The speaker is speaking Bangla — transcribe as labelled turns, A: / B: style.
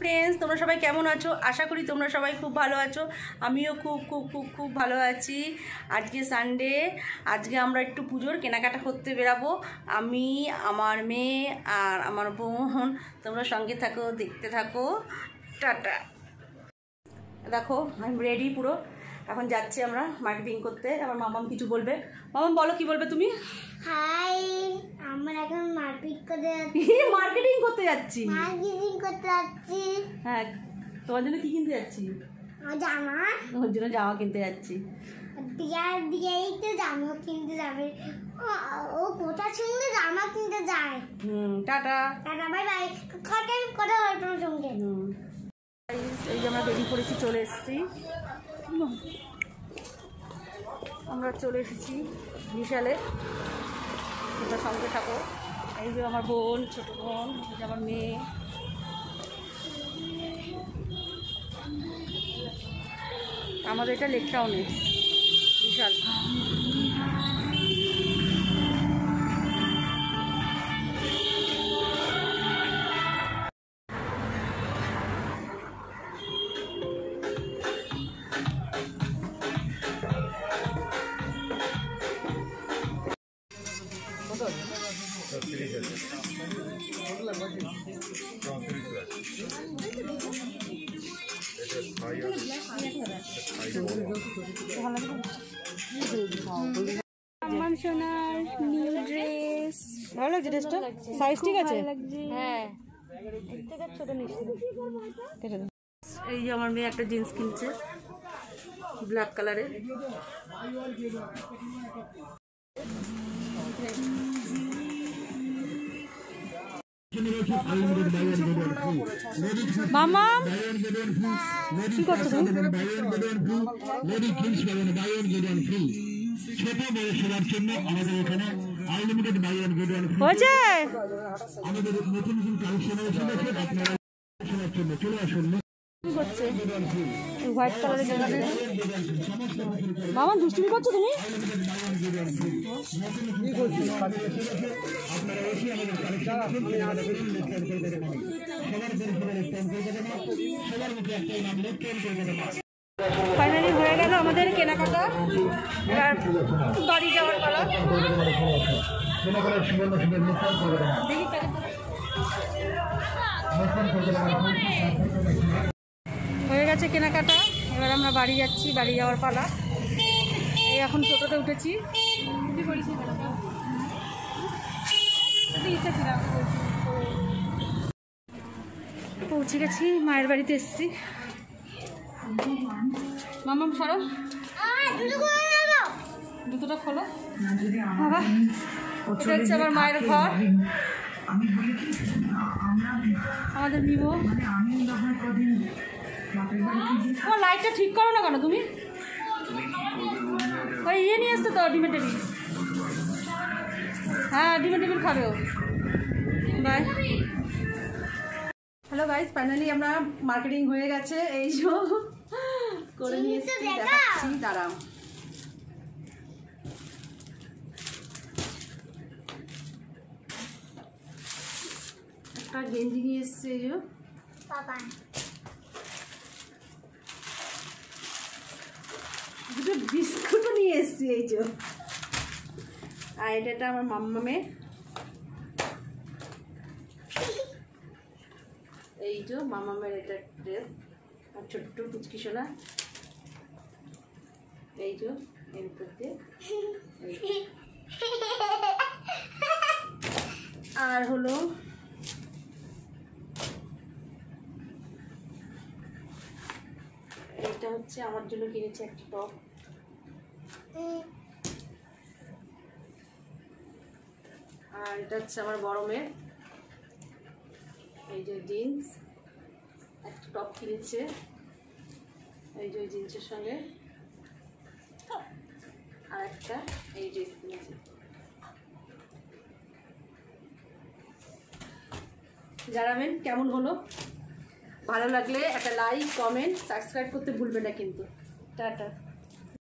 A: ফ্রেন্ডস, তোমরা সবাই কেমন আছো? আশা করি তোমরা সবাই খুব ভালো আছো। আমিও খুব খুব খুব খুব ভালো আছি। আজকে সানডে, আজকে আমরা একটু পুজোর কেনাকাটা করতে বেরাবো। আমি, আমার মেয়ে আর আমার বোন। তোমরা সঙ্গে থাকো, দেখতে থাকো। টাটা। দেখো আমি রেডি পুরো। এখন যাচ্ছি আমরা মার্কেটিং করতে। আমার মামাম কিছু বলবে। মামাম বলো, কি বলবে তুমি?
B: হাই, আমরা এখন
A: মার্কেটিং করতে যাচ্ছি।
B: হ্যাঁ,
A: তোমার জন্য কি কিনতে যাচ্ছি?
B: জামা।
A: ওর জন্য জামা কিনতে যাচ্ছি।
B: দিয়েই তো জামা কিনতে যাবে। ও কোথা শুনলে জামা কিনতে যায়।
A: Tata
B: tata, bye bye. কথা হয় তোমার সঙ্গে।
A: এই যে আমরা বেরিয়ে পড়েছি, চলে এসেছি। আমরা চলে এসেছি বিশালে। তোমরা সঙ্গে থাকো। এই যে আমার বোন, ছোট বোন, এই যে আমার মেয়ে। আমাদের এটা লেক টাউনে বিশাল।
B: সোনার নিউ ড্রেস
A: ভালো লাগছে ড্রেসটা? সাইজ ঠিক আছে?
B: হ্যাঁ,
A: এই যে আমার মেয়ে একটা জিন্স কিনছে ব্ল্যাক কালারের। মামা কি করছো তুমি?
C: ছোট বড় সবার জন্য আমাদের এখানে unlimited buy one get one
A: হয়েছে।
C: আমাদের নতুন নতুন কালেকশন হয়েছে, আপনারা শোনার জন্য চলে আসুন।
A: হোয়াইট কালারের জিন্স। মামা দুষ্টুমি করছো তুমি? ফাইনালি হয়ে গেল আমাদের কেনাকাটা। এবার বাড়ি যাওয়ার পালা। হয়ে গেছে কেনাকাটা, এবার আমরা বাড়ি যাচ্ছি, বাড়ি যাওয়ার পালা। এই এখন টোটোতে উঠেছি। পৌঁছে গেছি, মায়ের বাড়িতে এসেছি। মামাম সরো, জুতোটা খোলো বাবা। এটা হচ্ছে আমার মায়ের ঘর, আমাদের নিব। তোমার লাইটটা ঠিক করো না কেন তুমি? ওই ইয়ে নিয়ে আসতে তো, ডিমের টেবিল। হ্যাঁ, ডিমের টেবিল খাবে ও। বাই। হ্যালো গাইস, ফাইনালি আমরা মার্কেটিং হয়ে গেছে। এই যে করে নিয়ে এসেছি, দেখাচ্ছি, দাঁড়াও। একটা গেঞ্জি নিয়ে এসছে, এই যে দুটো বিস্কুটও নিয়ে এসছি, এই যে। আর এটা আমার মাম্মামের, এই যে মামামের এটা ড্রেস। আর ছোট্ট পুচকি সোনা, এই যে এর উপর দিয়ে। আর হলো এটা হচ্ছে আমার জন্য কিনেছে একটা টপ। আর এটা হচ্ছে আমার বড় মেয়ে, এই যে জিন্স। একটা টপ কিনেছে, এই যে জিন্সের সঙ্গে। আর একটা এই ড্রেস কিনেছে। জানাবেন কেমন হলো। ভালো লাগলে একটা লাইক, কমেন্ট, সাবস্ক্রাইব করতে ভুলবে না কিন্তু। টাটা।